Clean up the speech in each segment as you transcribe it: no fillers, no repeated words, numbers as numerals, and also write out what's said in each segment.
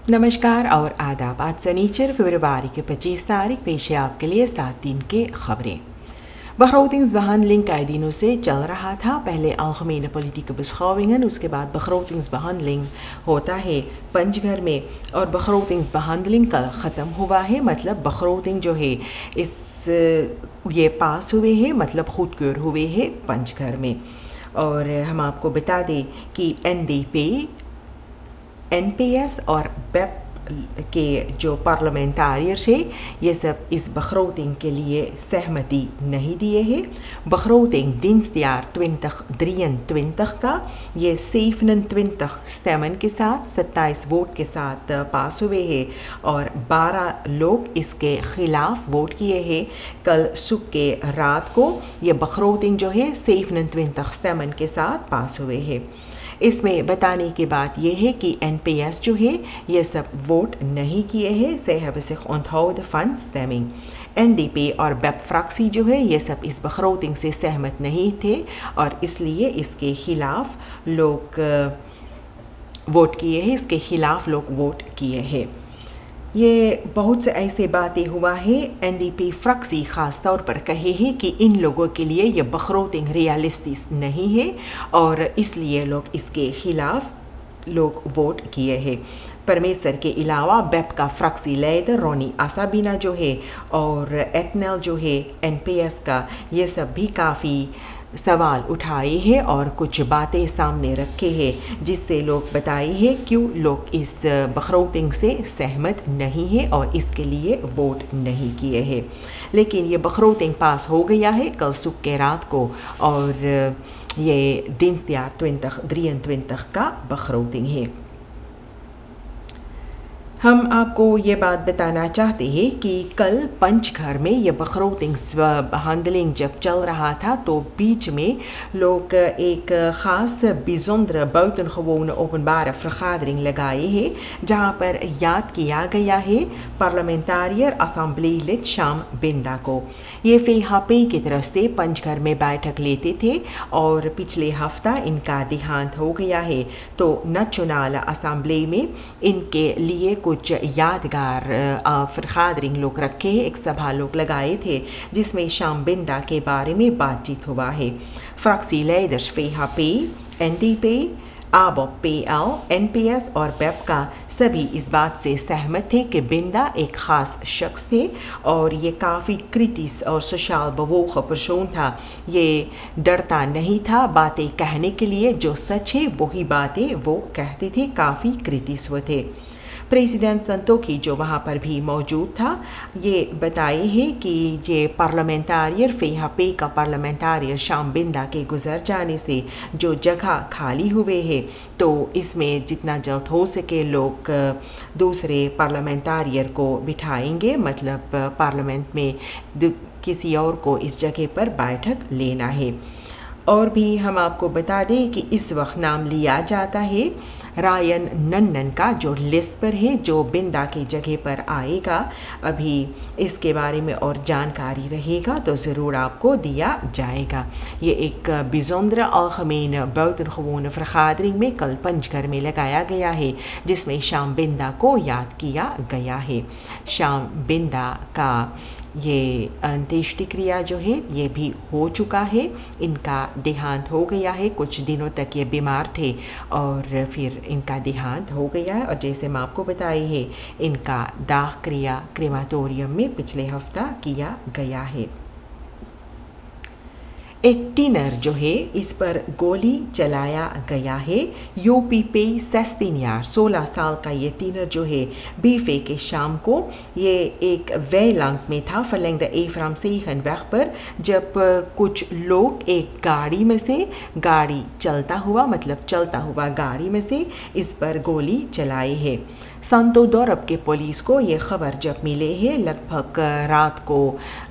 नमस्कार और आदाब। आज शनिचर फरवरी के 25 तारीख पेश है आपके लिए 7 दिन के खबरें। Begrotingsbehandeling कई दिनों से चल रहा था। पहले algemene politieke beschouwingen, उसके बाद begrotingsbehandeling होता है पंचघर में और begrotingsbehandeling कल ख़त्म हुआ है। मतलब begroting जो है ये पास हुए हैं, मतलब खुदक्योर हुए हैं पंचघर में। और हम आपको बता दें कि NDP, NPS और BEP के जो पार्लियामेंटारियर्स है ये सब इस begroting के लिए सहमति नहीं दिए हैं। begroting दिनस्jaar 2023 का ये 27 स्टेमन के साथ 27 वोट के साथ पास हुए हैं और 12 लोग इसके खिलाफ वोट किए हैं। कल सुख के रात को ये begroting जो है 27 स्टेमन के साथ पास हुए हैं। इसमें बताने की बात यह है कि NPS जो है ये सब वोट नहीं किए हैं। Zij hebben zich onthouden van stemming। NDP और BEP फ्रैक्सी जो है ये सब इस begroting से सहमत नहीं थे और इसलिए इसके खिलाफ लोग वोट किए हैं, इसके खिलाफ लोग वोट किए हैं। ये बहुत से ऐसे बातें हुआ है। NDP फ्रैक्सी ख़ास तौर पर कहे है कि इन लोगों के लिए ये begroting रियलिस्टिक नहीं है और इसलिए लोग इसके खिलाफ लोग वोट किए हैं। परमेश्वर के अलावा BEP का फ्रैक्सी लीडर रोनी आसाबिना जो है और एटनेल जो है NPS का, ये सब भी काफ़ी सवाल उठाए हैं और कुछ बातें सामने रखे हैं जिससे लोग बताए हैं क्यों लोग इस begroting से सहमत नहीं है और इसके लिए वोट नहीं किए हैं। लेकिन ये begroting पास हो गया है कल सुख के रात को और ये दिनस्jaar 2023 का begroting है। हम आपको ये बात बताना चाहते हैं कि कल पंचघर में ये begrotingsbehandeling जब चल रहा था तो बीच में लोग एक ख़ास bijzondere buitengewone openbare vergadering लगाए हैं जहां पर याद किया गया है पार्लियामेंटारियर असम्बली लिड श्याम बिंदा को। ये VHP की तरफ से पंचघर में बैठक लेते थे और पिछले हफ्ता इनका देहांत हो गया है। तो नेशनल असम्बली में इनके लिए कुछ यादगार vergadering लोग रखे, एक सभा लोग लगाए थे जिसमें श्याम बिंदा के बारे में बातचीत हुआ है। फ्रैक्सी leaders VHP, NDP, ABOP, PL, NPS और BEP का सभी इस बात से सहमत थे कि बिंदा एक ख़ास शख्स थे और ये काफ़ी क्रिटिस और सोशल बवोख पर्सन था। ये डरता नहीं था बातें कहने के लिए, जो सच है वही बातें वो कहते थे, काफ़ी क्रिटिस वो थे। प्रेसिडेंट संतोखी जो वहाँ पर भी मौजूद था ये बताए हैं कि ये पार्लियामेंटारियर VHP का पार्लियामेंटारियर श्याम बिंदा के गुजर जाने से जो जगह खाली हुए हैं तो इसमें जितना जल्द हो सके लोग दूसरे पार्लियामेंटारियर को बिठाएंगे, मतलब पार्लियामेंट में किसी और को इस जगह पर बैठक लेना है। और भी हम आपको बता दें कि इस वक्त नाम लिया जाता है रायन नन्नन का जो लिस्ट पर है, जो बिंदा की जगह पर आएगा। अभी इसके बारे में और जानकारी रहेगा तो ज़रूर आपको दिया जाएगा। ये एक bijzondere algemene buitengewone vergadering में कल पंचघर में लगाया गया है जिसमें श्याम बिंदा को याद किया गया है। श्याम बिंदा का ये अंत्येष्टि क्रिया जो है ये भी हो चुका है, इनका देहांत हो गया है। कुछ दिनों तक ये बीमार थे और फिर इनका देहांत हो गया है और जैसे मैं आपको बताई है इनका दाह क्रिया क्रेमाटोरियम में पिछले हफ्ता किया गया है। एक टीनर जो है इस पर गोली चलाया गया है। UPP 16 साल का ये टीनर जो है बीफे के शाम को ये एक वेलंग में था verlengde Ephraimsegenweg पर, जब कुछ लोग एक गाड़ी में से गाड़ी चलता हुआ गाड़ी में से इस पर गोली चलाई है। संतो दौरब के पुलिस को ये खबर जब मिले है लगभग रात को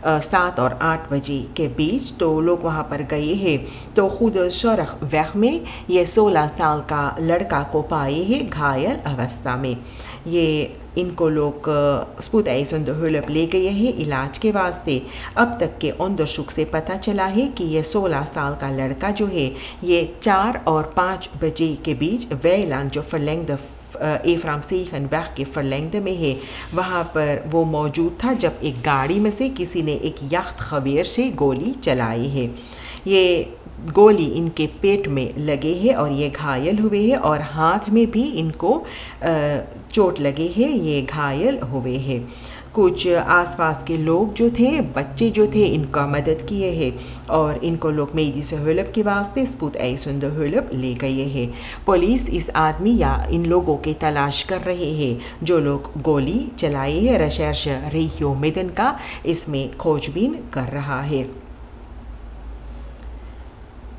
7 और 8 बजे के बीच, तो लोग वहाँ पर गए हैं तो खुद शरख वैख में ये 16 साल का लड़का को पाए हैं घायल अवस्था में। ये इनको लोग स्पोedeisende hulp ले गए हैं इलाज के वास्ते। अब तक के onderzoek से पता चला है कि ये 16 साल का लड़का जो है ये 4 और 5 बजे के बीच वेलान जो verlengde एफ्रामसीखन वह के फरलेंगde में है, वहाँ पर वो मौजूद था जब एक गाड़ी में से किसी ने एक यख्त खबीर से गोली चलाई है। ये गोली इनके पेट में लगे है और ये घायल हुए हैं और हाथ में भी इनको चोट लगे है, ये घायल हुए हैं। कुछ आसपास के लोग जो थे, बच्चे जो थे, इनका मदद किए हैं और इनको लोग मेडिसिन hulp के वास्ते spoedeisende hulp ले गए हैं। पुलिस इस आदमी या इन लोगों की तलाश कर रहे हैं जो लोग गोली चलाए हैं। रिसर्च रेहियो मिडन का इसमें खोजबीन कर रहा है।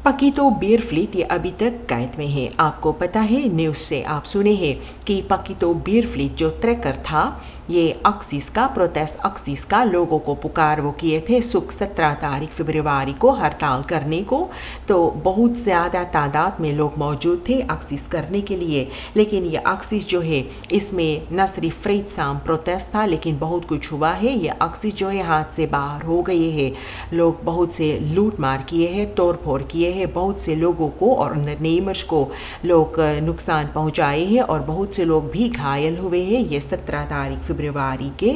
पकीतो बीरफ्लीट ये अभी तक कैद में है। आपको पता है, न्यूज़ से आप सुने हैं कि पकीतो बीरफ्लीट जो ट्रैकर था, ये अक्सिस का प्रोटेस्ट अक्सिस का लोगों को पुकार वो किए थे सुख 17 तारीख फरवरी को हड़ताल करने को। तो बहुत ज़्यादा तादाद में लोग मौजूद थे अक्सिस करने के लिए, लेकिन ये अक्सिस जो है इसमें न सिर्फ फ्रीडसाम प्रोटेस्ट था लेकिन बहुत कुछ हुआ है। ये अक्सिस जो है हाथ से बाहर हो गए हैं। लोग बहुत से लूट मार किए हैं, तोड़ फोड़ किए हैं, बहुत से लोगों को और नेमर्स को लोग नुकसान पहुंचाए हैं और बहुत से लोग भी घायल हुए हैं। ये 17 तारीख फरवरी के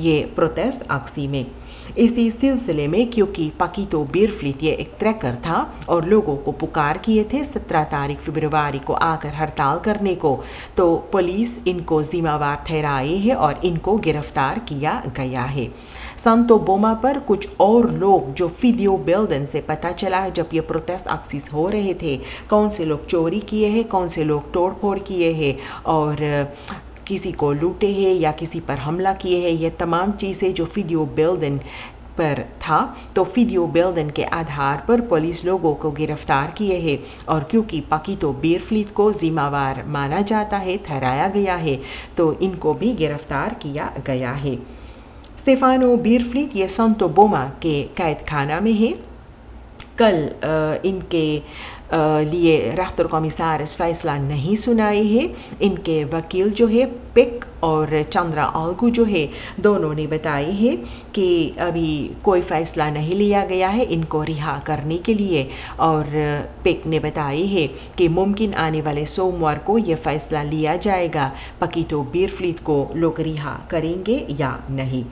ये प्रोटेस्ट अक्सी में। इसी सिलसिले में क्योंकि पकीतो बीरफ्लीट ये एक ट्रैकर था और लोगों को पुकार किए थे 17 तारीख फरवरी को आकर हड़ताल करने को, तो पुलिस इनको जिम्मेवार ठहराए है और इनको गिरफ्तार किया गया है। सांतो बोमा पर कुछ और लोग जो वीडियो बिल्डन से पता चला है जब ये प्रोटेस्ट अक्सिस हो रहे थे, कौन से लोग चोरी किए हैं, कौन से लोग तोड़ फोड़ किए हैं और किसी को लूटे हैं या किसी पर हमला किए हैं, ये तमाम चीज़ें जो वीडियो बिल्डन पर था, तो वीडियो बिल्डन के आधार पर पुलिस लोगों को गिरफ्तार किए हैं और क्योंकि पकीतो बीरफ्लीट को जिम्मेवार माना जाता है, ठहराया गया है, तो इनको भी गिरफ्तार किया गया है। स्टेफानो बीरफ्लीट ये सांतो बोमा के कैद खाना में है। कल इनके लिए रख्तर कमिसारिस फैसला नहीं सुनाई है। इनके वकील जो है पिक और चंद्रा आल्गू जो है, दोनों ने बताई है कि अभी कोई फ़ैसला नहीं लिया गया है इनको रिहा करने के लिए और पिक ने बताई है कि मुमकिन आने वाले सोमवार को यह फ़ैसला लिया जाएगा पकीतो बीरफ्लीट को लोग रिहा करेंगे या नहीं।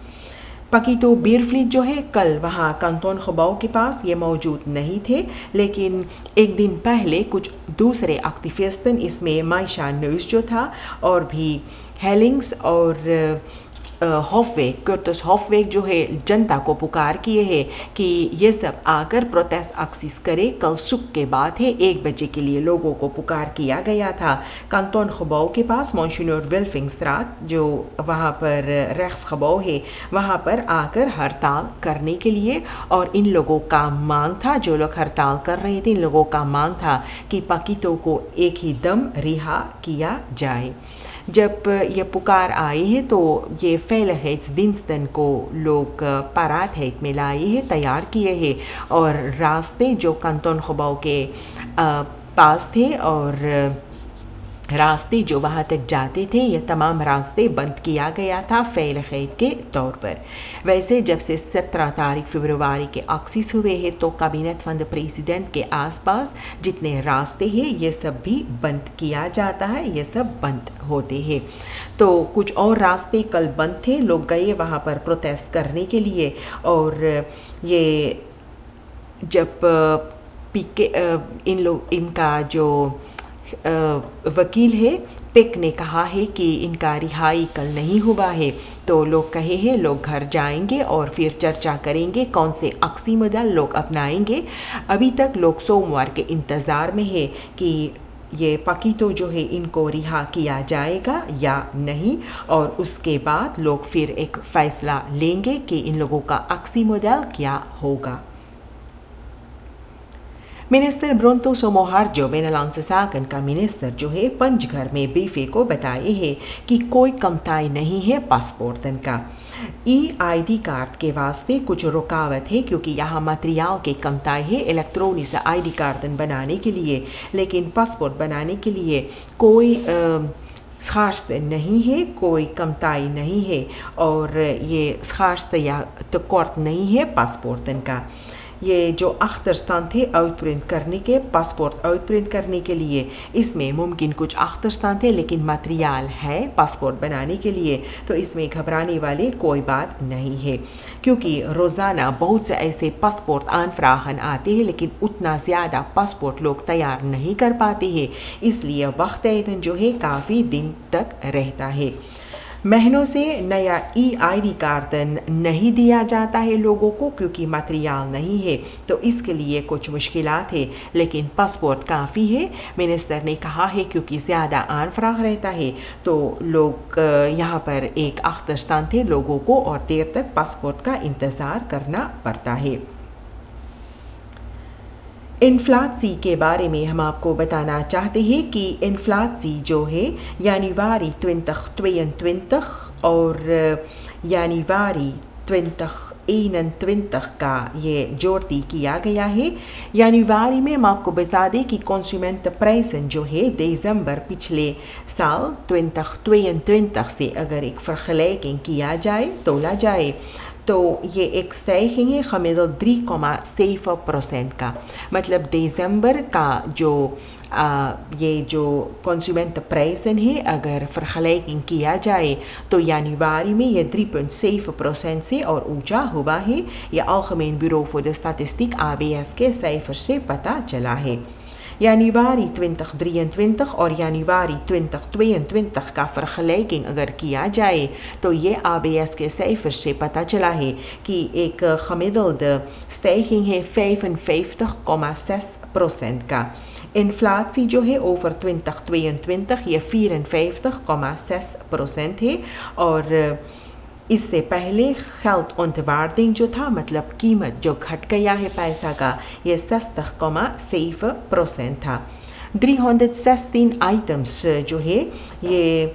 पकीतो बीरफ्लीट जो है कल वहाँ कंटोन खबाव के पास ये मौजूद नहीं थे, लेकिन एक दिन पहले कुछ दूसरे एक्टिविस्टन इसमें माइशा न्यूज़ जो था और भी हेलिंग्स और हॉफवेग कर्टस हॉफवेग जो है जनता को पुकार किए हैं कि ये सब आकर प्रोटेस्ट अक्सिस करे। कल सुख के बाद है 1 बजे के लिए लोगों को पुकार किया गया था कंटोन खबाव के पास मॉन्सिन्योर विल्फिंगस्ट्रात जो वहाँ पर रेक्स खबाव है, वहाँ पर आकर हड़ताल करने के लिए। और इन लोगों का मांग था, जो लोग हड़ताल कर रहे थे, इन लोगों का मांग था कि पकीतो को एक ही दम रिहा किया जाए। जब ये पुकार आई है तो ये Veiligheidsdiensten को लोग पारात में लाए हैं, तैयार किए हैं और रास्ते जो कंटोन खबाव के पास थे और रास्ते जो वहाँ तक जाते थे, ये तमाम रास्ते बंद किया गया था Veiligheid के तौर पर। वैसे जब से 17 तारीख फरवरी के अक्सिस हुए हैं तो कैबिनेट फंड प्रेसिडेंट के आसपास जितने रास्ते हैं ये सब भी बंद किया जाता है, ये सब बंद होते हैं। तो कुछ और रास्ते कल बंद थे, लोग गए वहाँ पर प्रोटेस्ट करने के लिए और ये जब इनका जो वकील है पिक ने कहा है कि इनका रिहाई कल नहीं हुआ है, तो लोग कहे हैं लोग घर जाएंगे और फिर चर्चा करेंगे कौन से अक्सी मॉडल लोग अपनाएंगे। अभी तक लोग सोमवार के इंतज़ार में है कि ये पकीतो जो है इनको रिहा किया जाएगा या नहीं और उसके बाद लोग फिर एक फ़ैसला लेंगे कि इन लोगों का अक्सी मॉडल क्या होगा। मिनिस्टर ब्रोंतो सोमोहार्जो बेनलांसे साकन का मिनिस्टर जो है पंचघर में बीफे को बताए है कि कोई कमताई नहीं है पासपोर्टन का। ID कार्ड के वास्ते कुछ रुकावट है क्योंकि यहाँ मटेरियल के कमताई है इलेक्ट्रॉनिक से ID कार्डन बनाने के लिए, लेकिन पासपोर्ट बनाने के लिए कोई स्खार्स नहीं है, कोई कमताई नहीं है और ये स्खार्स या तकोर्त नहीं है पासपोर्टन का। ये जो अख्तर स्थान थे आउट प्रिंट करने के, पासपोर्ट आउट प्रिंट करने के लिए, इसमें मुमकिन कुछ अख्तर स्थान थे लेकिन मटेरियल है पासपोर्ट बनाने के लिए, तो इसमें घबराने वाली कोई बात नहीं है, क्योंकि रोज़ाना बहुत से ऐसे पासपोर्ट आन आते हैं लेकिन उतना ज़्यादा पासपोर्ट लोग तैयार नहीं कर पाते हैं, इसलिए वक्त जो है काफ़ी दिन तक रहता है। महीनों से नया EID कार्ड नहीं दिया जाता है लोगों को क्योंकि मटेरियल नहीं है, तो इसके लिए कुछ मुश्किलात है, लेकिन पासपोर्ट काफ़ी है। मिनिस्टर ने कहा है क्योंकि ज़्यादा आनफ्राग रहता है तो लोग यहाँ पर एक अख्तर स्थान थे लोगों को और देर तक पासपोर्ट का इंतज़ार करना पड़ता है। इन्फ्लासी के बारे में हम आपको बताना चाहते हैं कि इन्फ्लासी जो है यानीवारी 2022 और यानीवारी 2021 का ये जोड़ती किया गया है। यानीवारी में हम आपको बता दें कि कंज्यूमर प्राइस जो है दिसंबर पिछले साल 2022 से अगर एक फ़र्ख़ किया जाए, तोला जाए, तो ये एक स्टेकिंग है खमीदो 3,7% का, मतलब दिसंबर का जो ये जो कंज्यूमर प्राइस है अगर फ़र्ख़ किया जाए तो यानीवारी में ये 3.7% से और ऊंचा हुआ है। यह अलगमेन bureau for the statistic ABS के साइफर से पता चला है। यानीवारी 2023 और यानीवारी 2022 का फ़र्ख़ अगर किया जाए तो ये ABS के साइफर से पता चला है कि एक gemiddelde stijging है 55,6% का। इन्फ्लासी जो है ओवर 2022 ये 54,6% है और इससे पहले हेल्थ ऑनवार्डिंग जो था, मतलब कीमत जो घट गया है पैसा का, ये 60,7% था। 316 आइटम्स जो है ये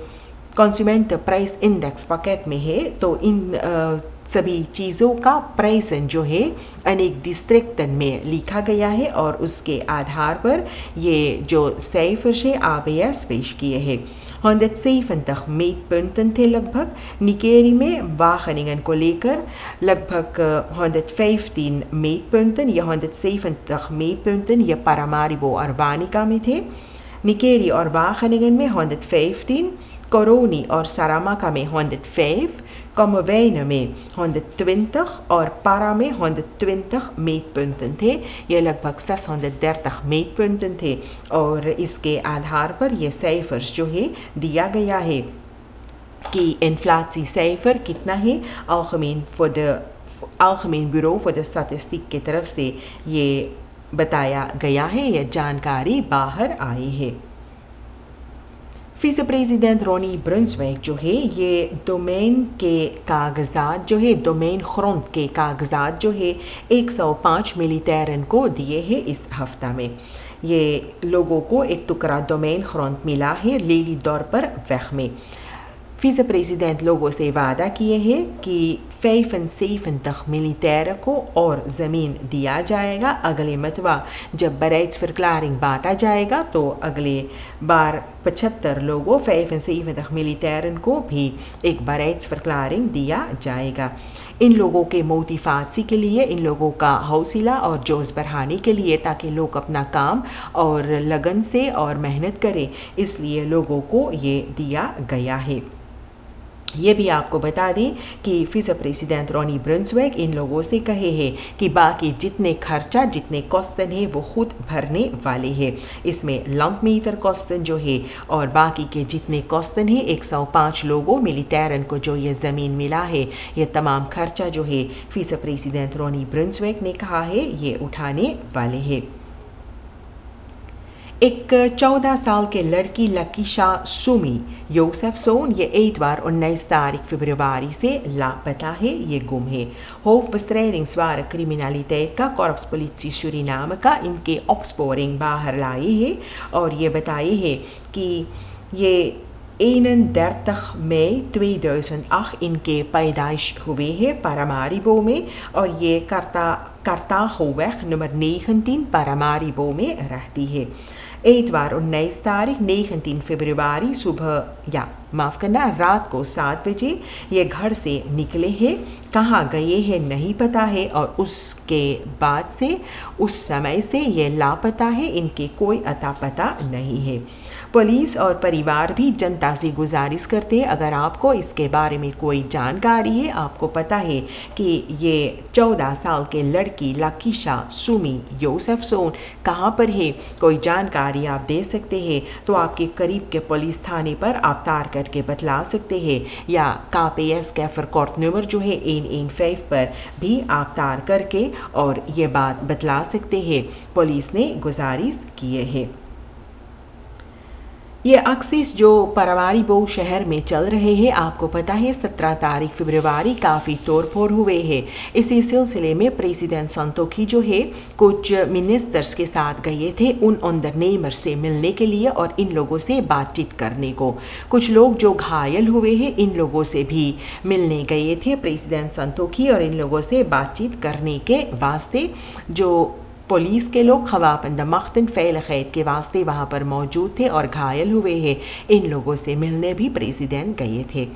कंज्यूमर प्राइस इंडेक्स पॉकेट में है, तो इन सभी चीज़ों का प्राइस जो है अनेक डिस्ट्रिक्ट में लिखा गया है और उसके आधार पर ये जो साइफर है ABS पेश किए हैं। 170 meetpunten थे लगभग। निकेरी में वाहनिंगन को लेकर लगभग 115 meetpunten या 170 meetpunten ये पारामारिबो और वानिका में थे। निकेरी और वाहनिंगन में 115, कोरोनी और सारामाका में 105, कमोवेना में 120 और पारा में 120 meetpunten थे। ये लगभग 630 meetpunten थे और इसके आधार पर ये साइफर्स जो है दिया गया है कि इन्फ्लासी साइफर कितना है। अलगमेन ब्यूरो फॉर द स्टैटिस्टिक की तरफ से ये बताया गया है, यह जानकारी बाहर आई है। विस प्रेसिडेंट रोनी ब्रुन्सविक जो है ये डोमेन के कागजात जो है, डोमेन ग्रोंड के कागजात जो है 105 मिलिटेरन को दिए हैं इस हफ्ता में। ये लोगों को एक टुकड़ा डोमेन ग्रोंड मिला है लीली दौर पर वह में। विस प्रेसिडेंट लोगों से वादा किए हैं कि 75 मिलिटेर को और ज़मीन दिया जाएगा। अगले मतवा जब बराइट्स फर्क्लारिंग बांटा जाएगा तो अगले बार 75 लोगों 75 मिलिटेरन को भी एक बराइट्स फर्क्लारिंग दिया जाएगा। इन लोगों के मोटिवासी के लिए, इन लोगों का हौसला और जोश बढ़ाने के लिए, ताकि लोग अपना काम और लगन से और मेहनत करें, इसलिए लोगों को ये दिया गया है। ये भी आपको बता दें कि विस प्रेसिडेंट रोनी ब्रुन्सविक इन लोगों से कहे हैं कि बाकी जितने खर्चा, जितने कॉस्टन है वो खुद भरने वाले हैं। इसमें लंप मीटर कॉस्टन जो है और बाकी के जितने कॉस्टन है 105 लोगों मिलिटेरन को जो ये ज़मीन मिला है, ये तमाम खर्चा जो है विस प्रेसिडेंट रोनी ब्रुन्सविक ने कहा है ये उठाने वाले हैं। एक 14 साल के लड़की लकीशा सुमी योसेफसोन ये एतवार 19 तारीख फरवरी से लापता है, ये गुम है। होofbestrijding zware criminaliteit का कॉर्प्स पुलिस सूरीनाम का इनके ऑप्सपोरिंग बाहर लाई है और ये बताई है कि ये 31 मई 2008 इनके पैदाइश हुए हैं पारामारिबो में और ये कार्तागोweg नंबर 19 पारामारिबो में रहती है। एतवार 19 तारीख 19 फरवरी सुबह माफ़ करना, रात को 7 बजे ये घर से निकले हैं, कहाँ गए हैं नहीं पता है और उसके बाद से उस समय से ये लापता है, इनके कोई अता पता नहीं है। पुलिस और परिवार भी जनता से गुजारिश करते हैं, अगर आपको इसके बारे में कोई जानकारी है, आपको पता है कि ये 14 साल के लड़की लकीशा सुमी योसेफसोन कहाँ पर है, कोई जानकारी आप दे सकते हैं तो आपके करीब के पुलिस थाने पर आप तार करके बतला सकते हैं, या KPS कैफर कोर्ट नंबर जो है 115 पर भी आप तार करके और ये बात बतला सकते हैं। पुलिस ने गुजारिश किए हैं। ये अक्सिस जो पारावारीबो शहर में चल रहे हैं, आपको पता है 17 तारीख फरवरी काफ़ी तोड़फोड़ हुए हैं। इसी सिलसिले में प्रेसिडेंट संतोखी जो है कुछ मिनिस्टर्स के साथ गए थे उन अंडरनेमर से मिलने के लिए और इन लोगों से बातचीत करने को। कुछ लोग जो घायल हुए हैं इन लोगों से भी मिलने गए थे प्रेसिडेंट संतोखी और इन लोगों से बातचीत करने के वास्ते। जो पुलिस के लोग खवापंद मख्तन फ़ैल ख़ैद के वास्ते वहाँ पर मौजूद थे और घायल हुए हैं, इन लोगों से मिलने भी प्रेसिडेंट गए थे।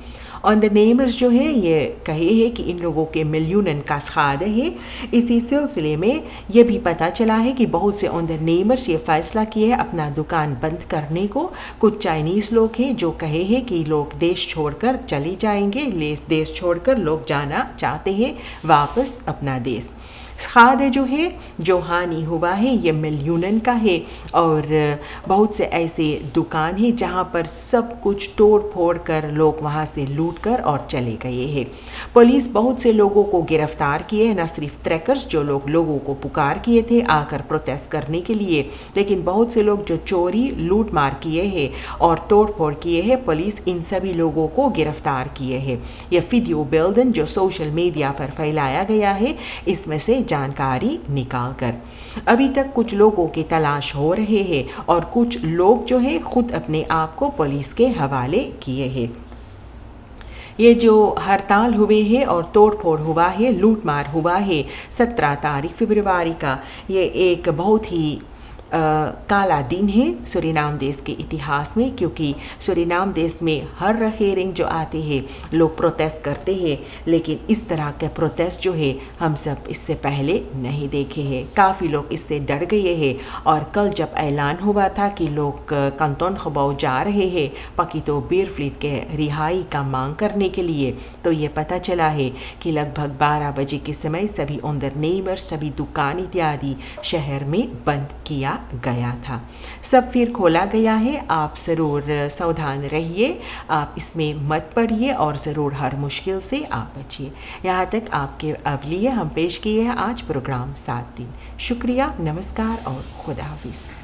ऑन द नेमर्स जो है ये कहे है कि इन लोगों के मिलियन का खाद है। इसी सिलसिले में ये भी पता चला है कि बहुत से ऑन द नेमर्स ये फैसला किए हैं अपना दुकान बंद करने को। कुछ चाइनीज़ लोग हैं जो कहे हैं कि लोग देश छोड़कर चले जाएंगे, देश छोड़कर लोग जाना चाहते हैं वापस अपना देश। खाद जो है जो हानि हुआ है ये मिलियन का है और बहुत से ऐसे दुकान हैं जहाँ पर सब कुछ तोड़ फोड़ कर लोग वहाँ से लूट कर और चले गए हैं। पुलिस बहुत से लोगों को गिरफ्तार किए हैं, न सिर्फ ट्रैकर्स जो लोगों को पुकार किए थे आकर प्रोटेस्ट करने के लिए, लेकिन बहुत से लोग जो चोरी लूट मार किए हैं और तोड़ फोड़ किए हैं, पुलिस इन सभी लोगों को गिरफ्तार किए हैं। यह वीडियो बिल्डन जो सोशल मीडिया पर फैलाया गया है इसमें से जानकारी निकाल कर अभी तक कुछ लोगों की तलाश हो रहे हैं और कुछ लोग जो है खुद अपने आप को पुलिस के हवाले किए हैं। ये जो हड़ताल हुए हैं और तोड़फोड़ हुआ है, लूटमार हुआ है 17 तारीख फरवरी का, ये एक बहुत ही काला दिन है सूरीनाम देश के इतिहास में, क्योंकि सूरीनाम देश में हर रखेरिंग जो आते हैं लोग प्रोटेस्ट करते हैं, लेकिन इस तरह के प्रोटेस्ट जो है हम सब इससे पहले नहीं देखे हैं। काफ़ी लोग इससे डर गए हैं और कल जब ऐलान हुआ था कि लोग कंटोन खबाव जा रहे हैं पकीतो बीरफ्लीट के रिहाई का मांग करने के लिए, तो ये पता चला है कि लगभग 12 बजे के समय सभी ऑनरनेमर, सभी दुकान इत्यादि शहर में बंद किया गया था। सब फिर खोला गया है। आप ज़रूर सावधान रहिए, आप इसमें मत पड़िए और ज़रूर हर मुश्किल से आप बचिए। यहाँ तक आपके लिए हम पेश किए हैं आज प्रोग्राम 7 दिन। शुक्रिया, नमस्कार और खुदा हाफिज़।